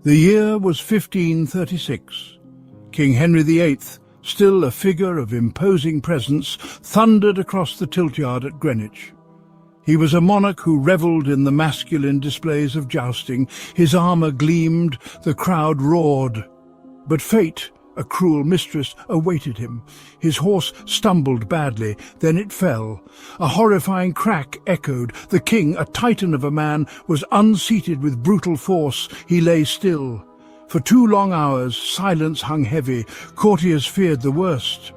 The year was 1536. King Henry VIII, still a figure of imposing presence, thundered across the tilt-yard at Greenwich. He was a monarch who revelled in the masculine displays of jousting. His armour gleamed, the crowd roared. But fate, a cruel mistress, awaited him. His horse stumbled badly, then it fell. A horrifying crack echoed. The king, a titan of a man, was unseated with brutal force. He lay still. For 2 long hours, silence hung heavy. Courtiers feared the worst.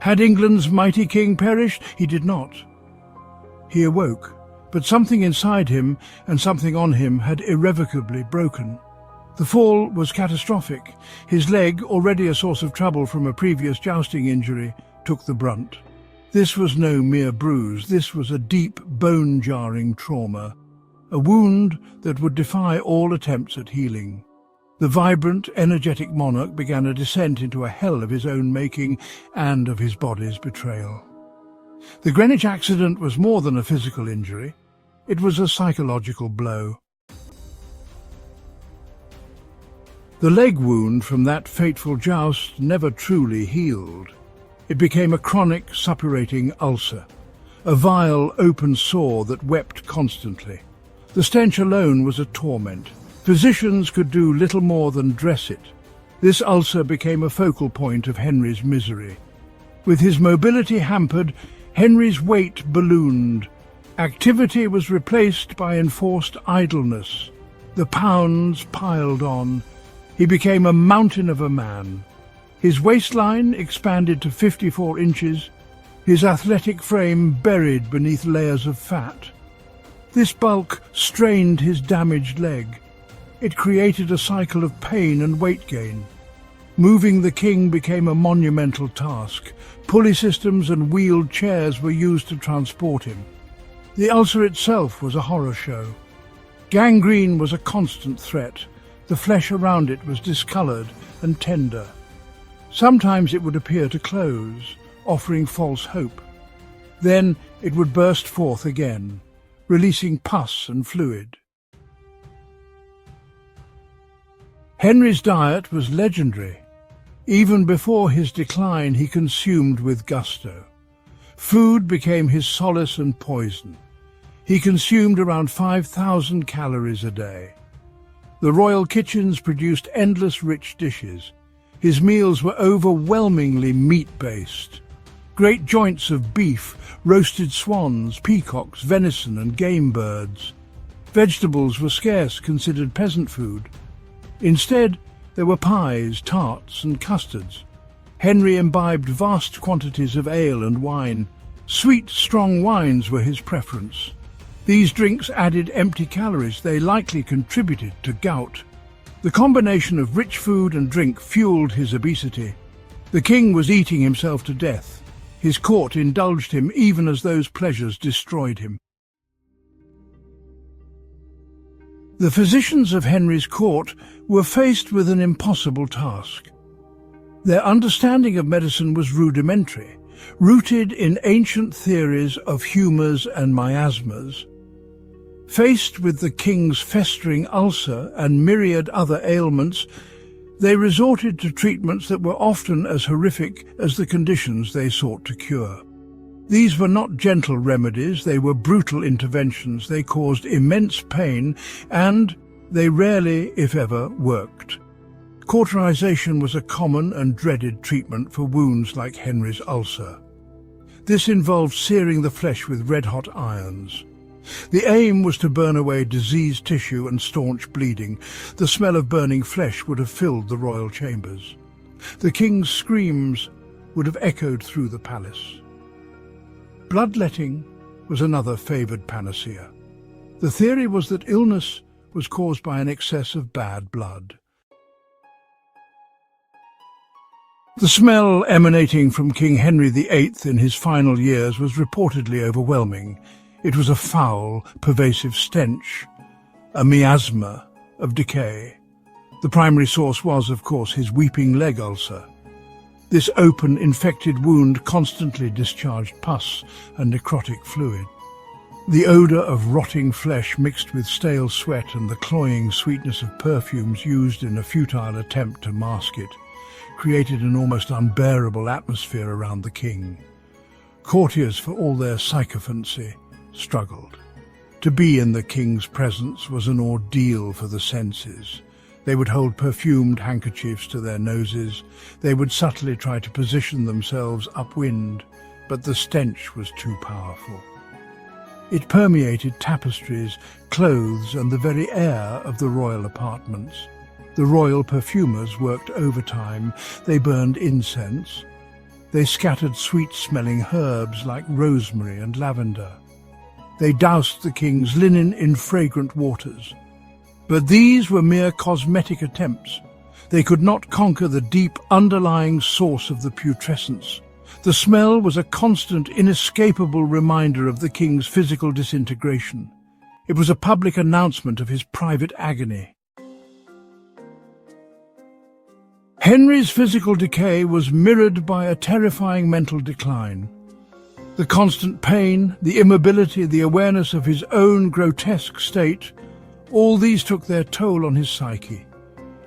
Had England's mighty king perished? He did not. He awoke, but something inside him and something on him had irrevocably broken. The fall was catastrophic. His leg, already a source of trouble from a previous jousting injury, took the brunt. This was no mere bruise. This was a deep, bone-jarring trauma, a wound that would defy all attempts at healing. The vibrant, energetic monarch began a descent into a hell of his own making and of his body's betrayal. The Greenwich accident was more than a physical injury. It was a psychological blow. The leg wound from that fateful joust never truly healed. It became a chronic, suppurating ulcer, a vile, open sore that wept constantly. The stench alone was a torment. Physicians could do little more than dress it. This ulcer became a focal point of Henry's misery. With his mobility hampered, Henry's weight ballooned. Activity was replaced by enforced idleness. The pounds piled on. He became a mountain of a man. His waistline expanded to 54 inches, his athletic frame buried beneath layers of fat. This bulk strained his damaged leg. It created a cycle of pain and weight gain. Moving the king became a monumental task. Pulley systems and wheeled chairs were used to transport him. The ulcer itself was a horror show. Gangrene was a constant threat. The flesh around it was discoloured and tender. Sometimes it would appear to close, offering false hope. Then it would burst forth again, releasing pus and fluid. Henry's diet was legendary. Even before his decline, he consumed with gusto. Food became his solace and poison. He consumed around 5,000 calories a day. The royal kitchens produced endless rich dishes. His meals were overwhelmingly meat-based. Great joints of beef, roasted swans, peacocks, venison and game birds. Vegetables were scarce, considered peasant food. Instead, there were pies, tarts and custards. Henry imbibed vast quantities of ale and wine. Sweet, strong wines were his preference. These drinks added empty calories. They likely contributed to gout. The combination of rich food and drink fueled his obesity. The king was eating himself to death. His court indulged him even as those pleasures destroyed him. The physicians of Henry's court were faced with an impossible task. Their understanding of medicine was rudimentary, rooted in ancient theories of humours and miasmas. Faced with the king's festering ulcer and myriad other ailments, they resorted to treatments that were often as horrific as the conditions they sought to cure. These were not gentle remedies, they were brutal interventions. They caused immense pain, and they rarely, if ever, worked. Cauterization was a common and dreaded treatment for wounds like Henry's ulcer. This involved searing the flesh with red-hot irons. The aim was to burn away diseased tissue and staunch bleeding. The smell of burning flesh would have filled the royal chambers. The king's screams would have echoed through the palace. Bloodletting was another favoured panacea. The theory was that illness was caused by an excess of bad blood. The smell emanating from King Henry VIII in his final years was reportedly overwhelming. It was a foul, pervasive stench, a miasma of decay. The primary source was, of course, his weeping leg ulcer. This open, infected wound constantly discharged pus and necrotic fluid. The odour of rotting flesh mixed with stale sweat and the cloying sweetness of perfumes used in a futile attempt to mask it created an almost unbearable atmosphere around the king. Courtiers, for all their sycophancy, struggled. To be in the king's presence was an ordeal for the senses. They would hold perfumed handkerchiefs to their noses. They would subtly try to position themselves upwind, but the stench was too powerful. It permeated tapestries, clothes, and the very air of the royal apartments. The royal perfumers worked overtime. They burned incense. They scattered sweet-smelling herbs like rosemary and lavender. They doused the king's linen in fragrant waters. But these were mere cosmetic attempts. They could not conquer the deep underlying source of the putrescence. The smell was a constant, inescapable reminder of the king's physical disintegration. It was a public announcement of his private agony. Henry's physical decay was mirrored by a terrifying mental decline. The constant pain, the immobility, the awareness of his own grotesque state, all these took their toll on his psyche.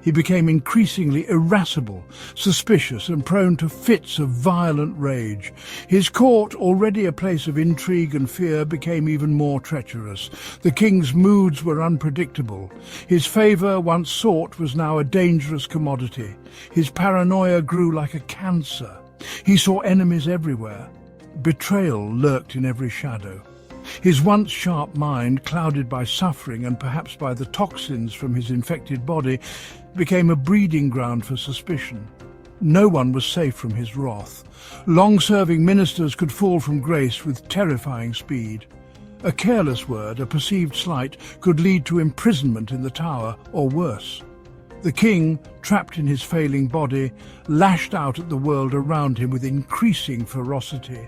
He became increasingly irascible, suspicious, and prone to fits of violent rage. His court, already a place of intrigue and fear, became even more treacherous. The king's moods were unpredictable. His favour, once sought, was now a dangerous commodity. His paranoia grew like a cancer. He saw enemies everywhere. Betrayal lurked in every shadow. His once sharp mind, clouded by suffering and perhaps by the toxins from his infected body, became a breeding ground for suspicion. No one was safe from his wrath. Long-serving ministers could fall from grace with terrifying speed. A careless word, a perceived slight, could lead to imprisonment in the Tower, or worse. The king, trapped in his failing body, lashed out at the world around him with increasing ferocity.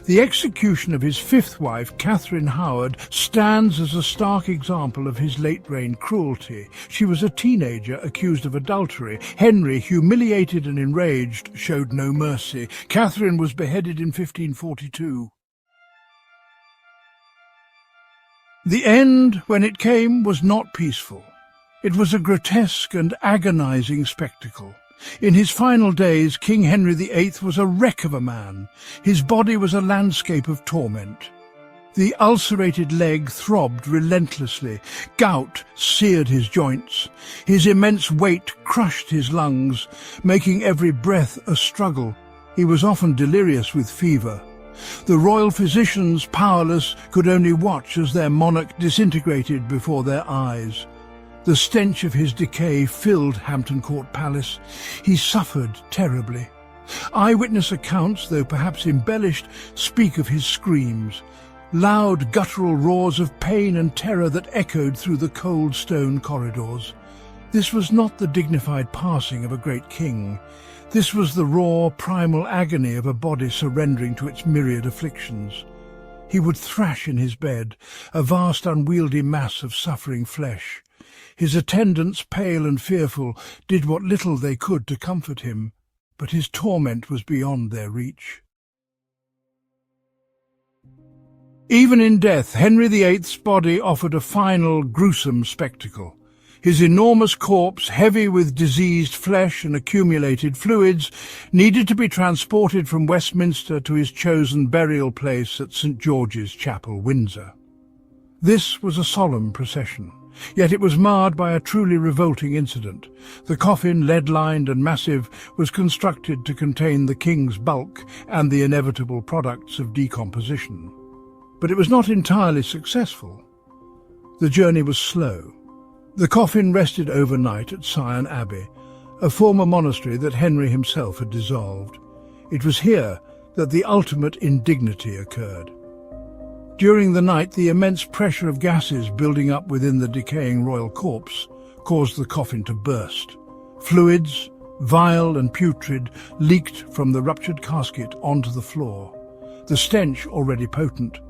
The execution of his fifth wife, Catherine Howard, stands as a stark example of his late-reign cruelty. She was a teenager accused of adultery. Henry, humiliated and enraged, showed no mercy. Catherine was beheaded in 1542. The end, when it came, was not peaceful. It was a grotesque and agonizing spectacle. In his final days, King Henry VIII was a wreck of a man. His body was a landscape of torment. The ulcerated leg throbbed relentlessly. Gout seared his joints. His immense weight crushed his lungs, making every breath a struggle. He was often delirious with fever. The royal physicians, powerless, could only watch as their monarch disintegrated before their eyes. The stench of his decay filled Hampton Court Palace. He suffered terribly. Eyewitness accounts, though perhaps embellished, speak of his screams, loud guttural roars of pain and terror that echoed through the cold stone corridors. This was not the dignified passing of a great king. This was the raw, primal agony of a body surrendering to its myriad afflictions. He would thrash in his bed, a vast unwieldy mass of suffering flesh. His attendants, pale and fearful, did what little they could to comfort him, but his torment was beyond their reach. Even in death, Henry VIII's body offered a final, gruesome spectacle. His enormous corpse, heavy with diseased flesh and accumulated fluids, needed to be transported from Westminster to his chosen burial place at St. George's Chapel, Windsor. This was a solemn procession. Yet it was marred by a truly revolting incident. The coffin, lead-lined and massive, was constructed to contain the king's bulk and the inevitable products of decomposition. But it was not entirely successful. The journey was slow. The coffin rested overnight at Sion Abbey, a former monastery that Henry himself had dissolved. It was here that the ultimate indignity occurred. During the night, the immense pressure of gases building up within the decaying royal corpse caused the coffin to burst. Fluids, vile and putrid, leaked from the ruptured casket onto the floor. The stench, already potent,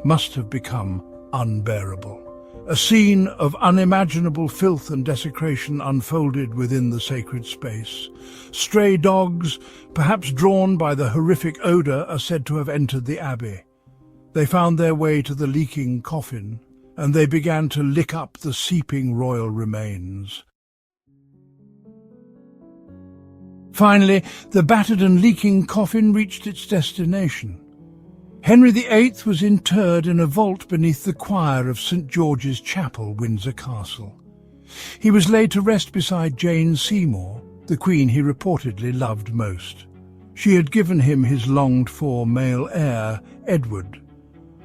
must have become unbearable. A scene of unimaginable filth and desecration unfolded within the sacred space. Stray dogs, perhaps drawn by the horrific odour, are said to have entered the abbey. They found their way to the leaking coffin, and they began to lick up the seeping royal remains. Finally, the battered and leaking coffin reached its destination. Henry VIII was interred in a vault beneath the choir of St. George's Chapel, Windsor Castle. He was laid to rest beside Jane Seymour, the queen he reportedly loved most. She had given him his longed-for male heir, Edward.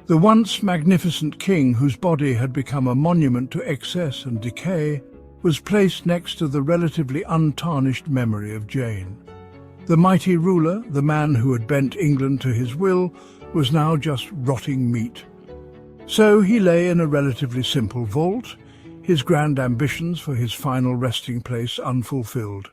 The once magnificent king, whose body had become a monument to excess and decay, was placed next to the relatively untarnished memory of Jane. The mighty ruler, the man who had bent England to his will, was now just rotting meat. So he lay in a relatively simple vault, his grand ambitions for his final resting place unfulfilled.